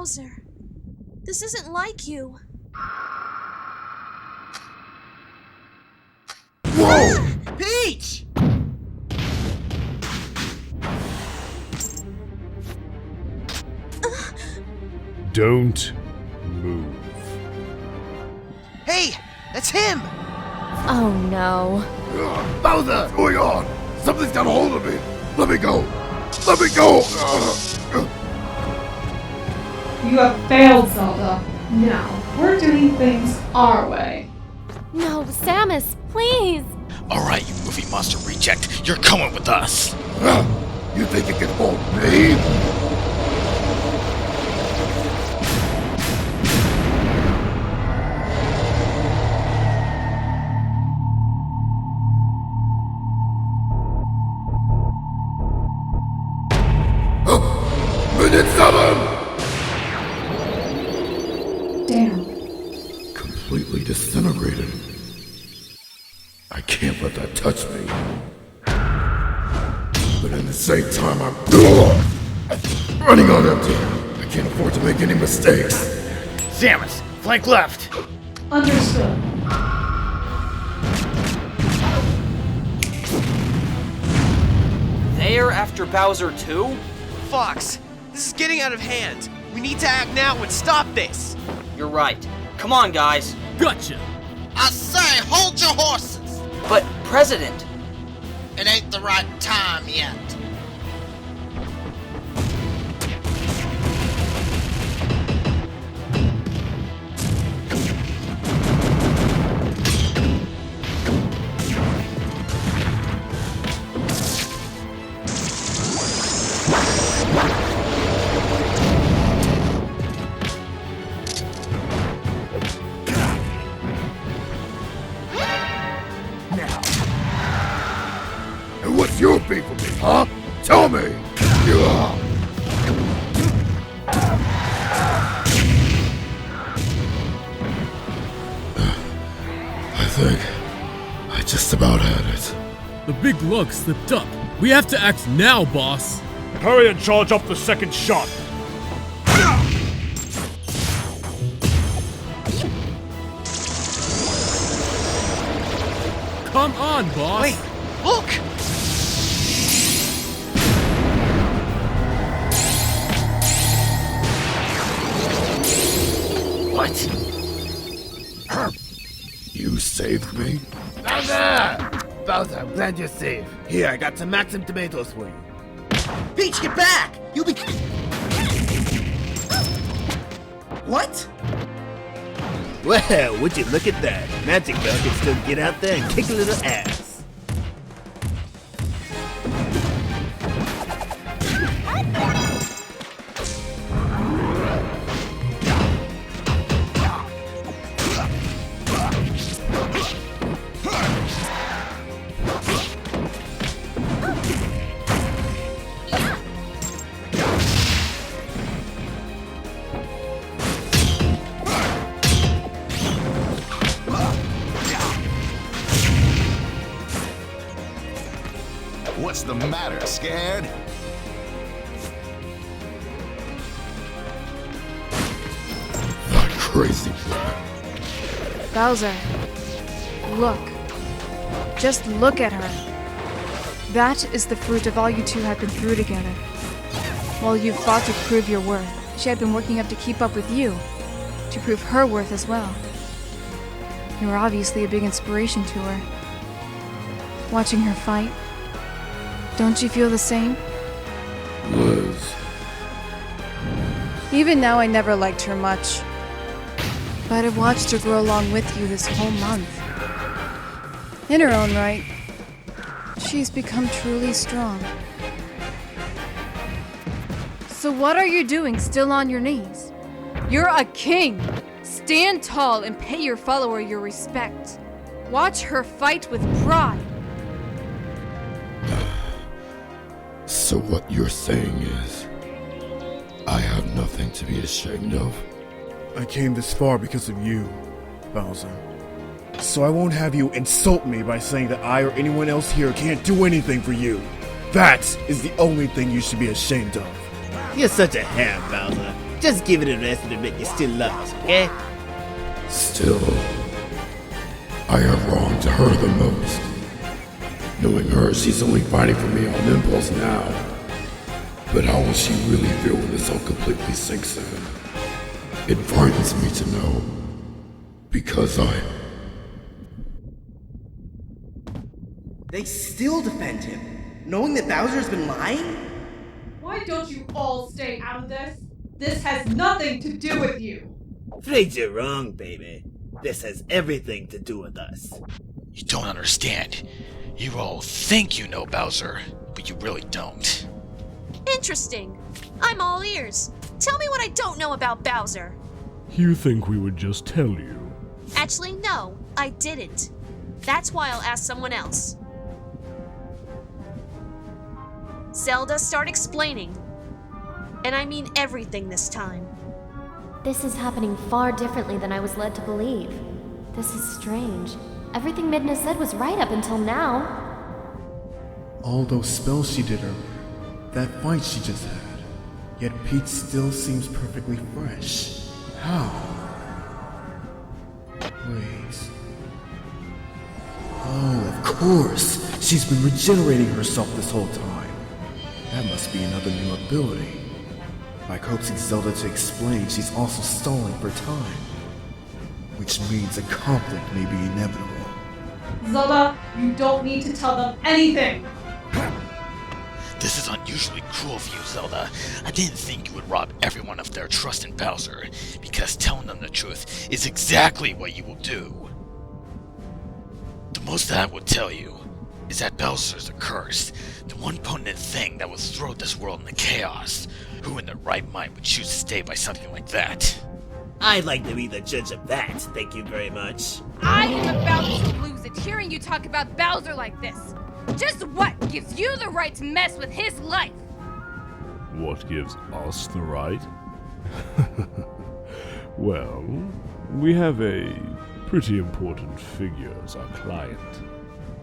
Bowser, this isn't like you. Whoa! Peach! Don't move. Hey, that's him! Oh no. Bowser! What's going on? Something's got a hold of me. Let me go. Let me go. You have failed, Zelda. Now, we're doing things our way. No, Samus, please! Alright, you movie monster reject, you're coming with us! You think you can hold me? Minute 7! Damn. Completely disintegrated. I can't let that touch me. But at the same time, I'm running on empty. I can't afford to make any mistakes. Samus, flank left! Understood. They're after Bowser too? Fox, this is getting out of hand. We need to act now and stop this. You're right. Come on, guys. Gotcha! I say, hold your horses! But, President, It ain't the right time yet. And what's your beef with me, huh? Tell me! I think I just about had it. The big lug slipped up. We have to act now, boss! Hurry and charge up the second shot. Come on, boss! Wait, look! what? You saved me? Bowser, I'm glad you're safe. Here, I got some Maxim tomatoes for you. Peach, get back! You'll be... What? Well, would you look at that? Magic Bell can still get out there and kick a little ass. What's the matter, scared? Not crazy. Bowser, look. Just look at her. That is the fruit of all you two have been through together. While you've fought to prove your worth, she had been working up to keep up with you, to prove her worth as well. You were obviously a big inspiration to her. Watching her fight, don't you feel the same? Liz. Even now, I never liked her much. But I've watched her grow along with you this whole month. In her own right, she's become truly strong. So what are you doing still on your knees? You're a king! Stand tall and pay your follower your respect. Watch her fight with pride. So what you're saying is, I have nothing to be ashamed of? I came this far because of you, Bowser. So I won't have you insult me by saying that I or anyone else here can't do anything for you. That is the only thing you should be ashamed of. You're such a ham, Bowser. Just give it a rest and admit you still love us, okay? Still, I have wronged her the most. Knowing her, she's only fighting for me on impulse now. But how will she really feel when this all completely sinks in? It frightens me to know. Because They still defend him, knowing that Bowser's been lying? Why don't you all stay out of this? This has nothing to do with you. Afraid you're wrong, baby. This has everything to do with us. You don't understand. You all think you know Bowser, but you really don't. Interesting. I'm all ears. Tell me what I don't know about Bowser. You think we would just tell you? Actually, no, I didn't. That's why I'll ask someone else. Zelda, start explaining. And I mean everything this time. This is happening far differently than I was led to believe. This is strange. Everything Midna said was right up until now. All those spells she did earlier, that fight she just had, yet Pete still seems perfectly fresh. How? Wait. Oh, of course! She's been regenerating herself this whole time. That must be another new ability. By coaxing Zelda to explain, she's also stalling for time. Which means a conflict may be inevitable. Zelda, you don't need to tell them anything. This is unusually cruel of you, Zelda. I didn't think you would rob everyone of their trust in Bowser, because telling them the truth is exactly what you will do. The most that I would tell you is that Bowser's accursed, the one potent thing that would throw this world into chaos. Who in their right mind would choose to stay by something like that? I'd like to be the judge of that, thank you very much. I am about to lose it hearing you talk about Bowser like this. Just what gives you the right to mess with his life? What gives us the right? Well, we have a pretty important figure as our client.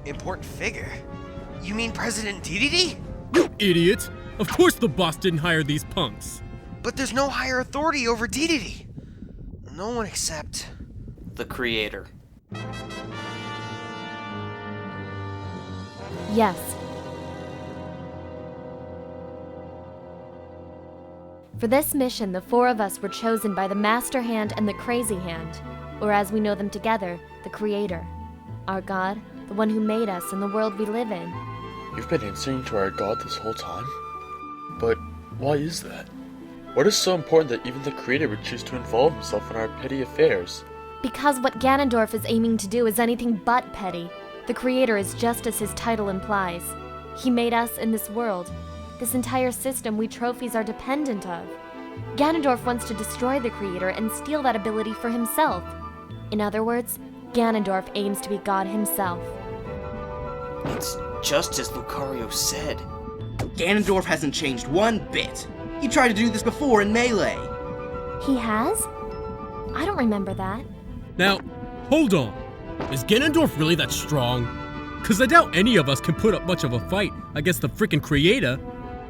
Important figure? You mean President DDD? You idiot! Of course the boss didn't hire these punks! But there's no higher authority over DDD. No one except... the Creator. Yes. For this mission, the four of us were chosen by the Master Hand and the Crazy Hand, or as we know them together, the Creator. Our God, the one who made us and the world we live in. You've been answering to our God this whole time? But why is that? What is so important that even the Creator would choose to involve himself in our petty affairs? Because what Ganondorf is aiming to do is anything but petty. The Creator is just as his title implies. He made us in this world. This entire system we trophies are dependent of. Ganondorf wants to destroy the Creator and steal that ability for himself. In other words, Ganondorf aims to be God himself. It's just as Lucario said. Ganondorf hasn't changed one bit. He tried to do this before in Melee. He has? I don't remember that. Now, hold on. Is Ganondorf really that strong? Cause I doubt any of us can put up much of a fight against the frickin' Creator.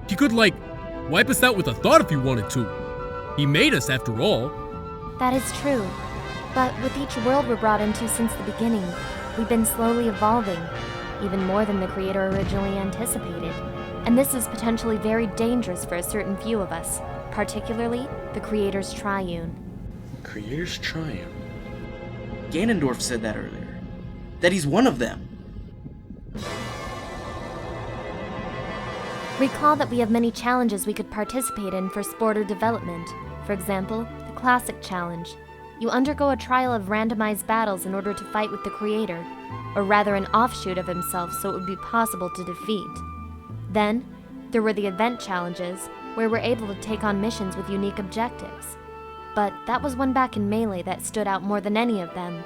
He could, like, wipe us out with a thought if he wanted to. He made us, after all. That is true. But with each world we're brought into since the beginning, we've been slowly evolving, even more than the Creator originally anticipated. And this is potentially very dangerous for a certain few of us, particularly the Creator's Triune. Creator's Triune? Ganondorf said that earlier. That he's one of them. Recall that we have many challenges we could participate in for sport or development. For example, the Classic Challenge. You undergo a trial of randomized battles in order to fight with the Creator, or rather an offshoot of himself so it would be possible to defeat. Then, there were the event challenges, where we're able to take on missions with unique objectives. But that was one back in Melee that stood out more than any of them.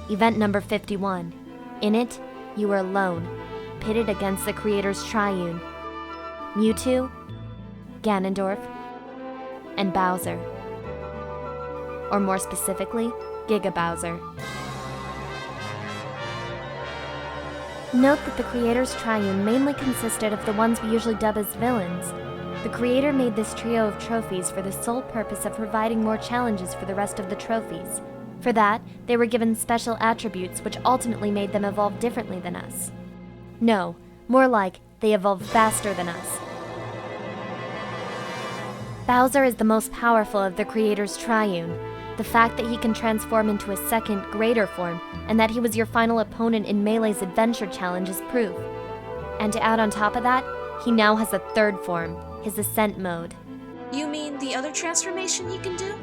Event number 51. In it, you were alone, pitted against the Creator's Triune. Mewtwo, Ganondorf, and Bowser. Or more specifically, Giga Bowser. Note that the Creator's Triune mainly consisted of the ones we usually dub as villains. The Creator made this trio of trophies for the sole purpose of providing more challenges for the rest of the trophies. For that, they were given special attributes which ultimately made them evolve differently than us. No, more like, they evolve faster than us. Bowser is the most powerful of the Creator's Triune. The fact that he can transform into a second, greater form, and that he was your final opponent in Melee's adventure challenge is proof. And to add on top of that, he now has a third form, his Ascent mode. You mean the other transformation he can do?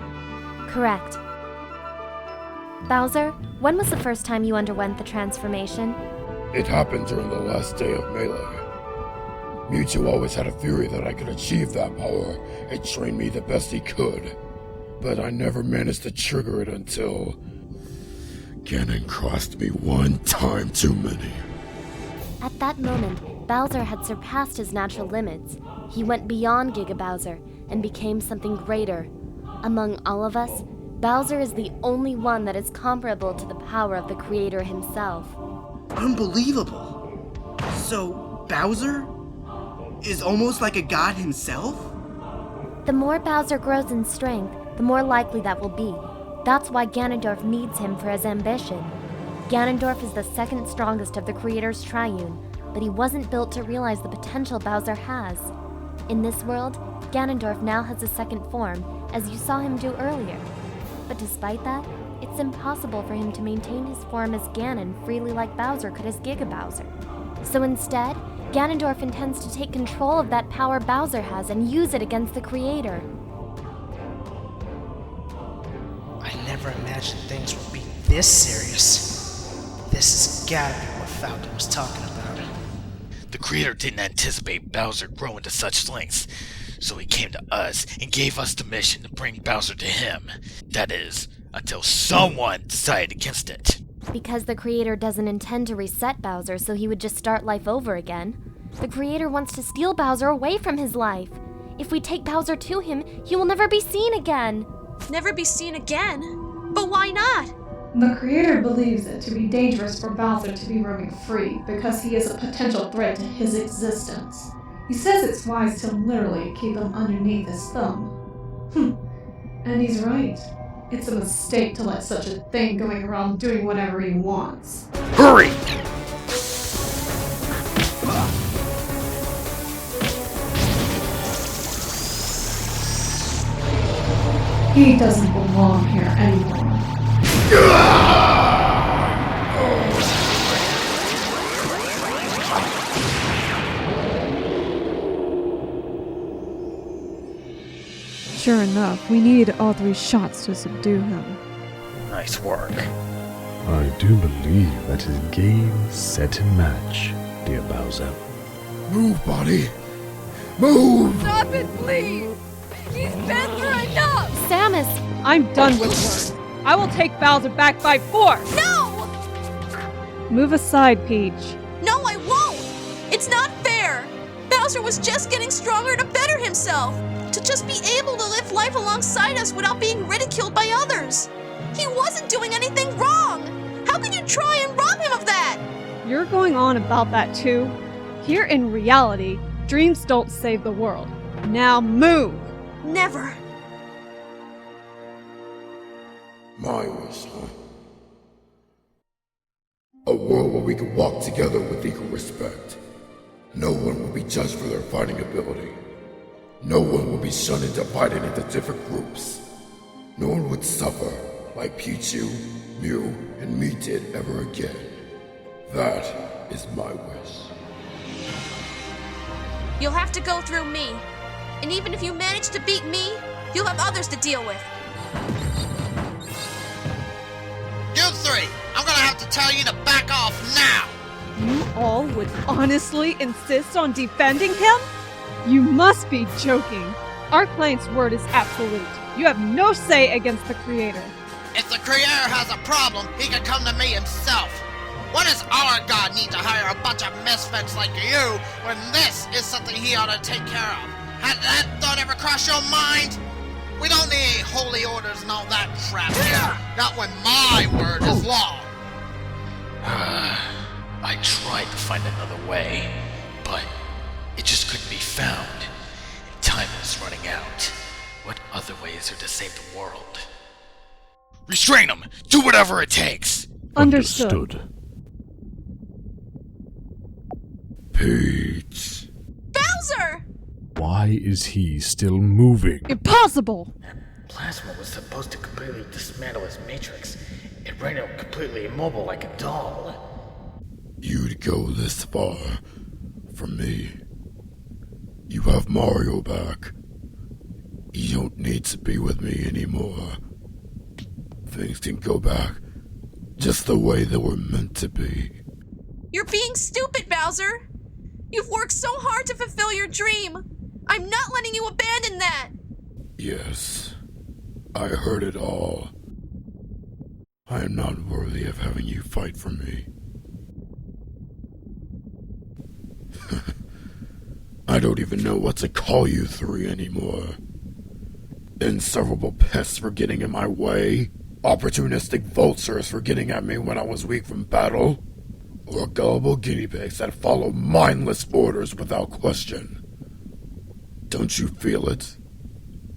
Correct. Bowser, when was the first time you underwent the transformation? It happened during the last day of Melee. Mewtwo always had a theory that I could achieve that power and train me the best he could. But I never managed to trigger it until Ganon crossed me one time too many. At that moment, Bowser had surpassed his natural limits. He went beyond Giga Bowser and became something greater. Among all of us, Bowser is the only one that is comparable to the power of the Creator himself. Unbelievable. So, Bowser is almost like a god himself? The more Bowser grows in strength, the more likely that will be. That's why Ganondorf needs him for his ambition. Ganondorf is the second strongest of the Creator's Triune, but he wasn't built to realize the potential Bowser has. In this world, Ganondorf now has a second form, as you saw him do earlier. But despite that, it's impossible for him to maintain his form as Ganon freely like Bowser could as Giga Bowser. So instead, Ganondorf intends to take control of that power Bowser has and use it against the Creator. I never imagined things would be this serious. This has gotta be what Falcon was talking about. The Creator didn't anticipate Bowser growing to such lengths, so he came to us and gave us the mission to bring Bowser to him. That is, until someone decided against it. Because the Creator doesn't intend to reset Bowser so he would just start life over again. The Creator wants to steal Bowser away from his life. If we take Bowser to him, he will never be seen again. Never be seen again? But why not? The Creator believes it to be dangerous for Bowser to be roaming free because he is a potential threat to his existence. He says it's wise to literally keep him underneath his thumb. And he's right. It's a mistake to let such a thing going around doing whatever he wants. Hurry! He doesn't belong here anymore. Sure enough, we needed all 3 shots to subdue him. Nice work. I do believe that is game, set, and match, dear Bowser. Move, buddy! Move! Stop it, please! He's been through enough! Samus! I'm done with words. I will take Bowser back by force! No! Move aside, Peach. No, I won't! It's not fair! Bowser was just getting stronger to better himself! To just be able to live life alongside us without being ridiculed by others! He wasn't doing anything wrong! How can you try and rob him of that? You're going on about that too? Here in reality, dreams don't save the world. Now move! Never. My wish, huh? A world where we can walk together with equal respect. No one will be judged for their fighting ability. No one will be shunned and divided into different groups. No one would suffer like Pichu, Mew, and me did ever again. That is my wish. You'll have to go through me. And even if you manage to beat me, you'll have others to deal with. You 3, I'm gonna have to tell you to back off now! You all would honestly insist on defending him? You must be joking. Our client's word is absolute. You have no say against the Creator. If the Creator has a problem, he can come to me himself. What does our God need to hire a bunch of misfits like you when this is something he ought to take care of? Had that thought ever crossed your mind? We don't need holy orders and all that crap here. Not when my word is law. I tried to find another way, but it just couldn't be found. And time is running out. What other way is there to save the world? Restrain him! Do whatever it takes! Understood. Peach. Bowser! Why is he still moving? Impossible! Plasma was supposed to completely dismantle his matrix. It ran out completely immobile like a doll. You'd go this far from me. You have Mario back. You don't need to be with me anymore. Things can go back just the way they were meant to be. You're being stupid, Bowser! You've worked so hard to fulfill your dream! I'm not letting you abandon that! Yes, I heard it all. I am not worthy of having you fight for me. I don't even know what to call you three anymore. Inseparable pests for getting in my way, opportunistic vultures for getting at me when I was weak from battle, or gullible guinea pigs that follow mindless orders without question. Don't you feel it?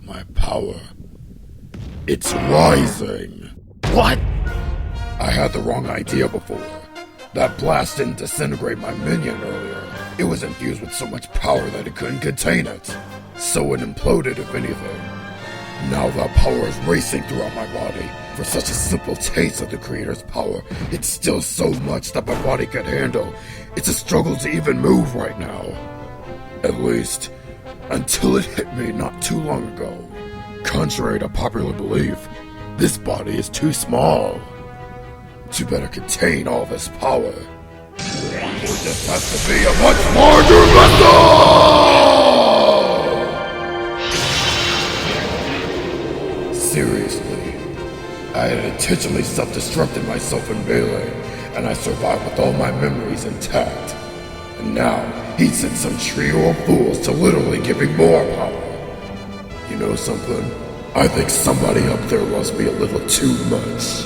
My power. It's rising! What? I had the wrong idea before. That blast didn't disintegrate my minion earlier. It was infused with so much power that it couldn't contain it. So it imploded, if anything. Now that power is racing throughout my body. For such a simple taste of the Creator's power, it's still so much that my body could handle. It's a struggle to even move right now. At least, until it hit me not too long ago. Contrary to popular belief, this body is too small to better contain all this power. Or this has to be a much larger vessel! Seriously, I had intentionally self-destructed myself in melee, and I survived with all my memories intact. And now, he sent some trio of fools to literally give me more power. You know something? I think somebody up there loves me a little too much.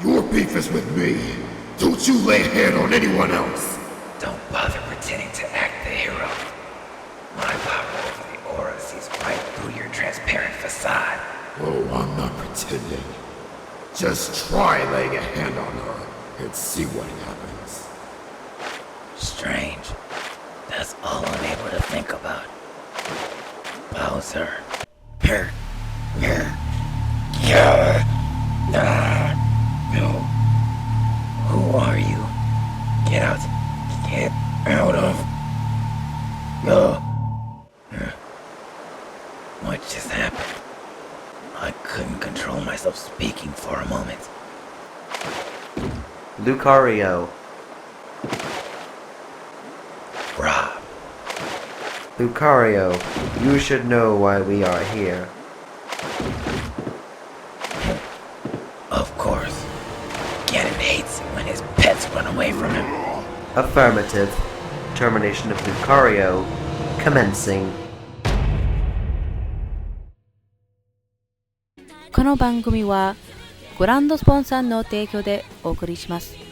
Your beef is with me. Don't you lay a hand on anyone else. Don't bother pretending to act the hero. My power over the aura sees right through your transparent facade. Oh, I'm not pretending. Just try laying a hand on her and see what happens. Strange. That's all I'm able to think about. Bowser. No. Who are you? Get out. Get out of. No. What just happened? I couldn't control myself speaking for a moment. Lucario. Lucario, you should know why we are here. Of course. Ganon hates it when his pets run away from him. Affirmative. Termination of Lucario commencing. この番組はご覧のスポンサーの提供でお送りします。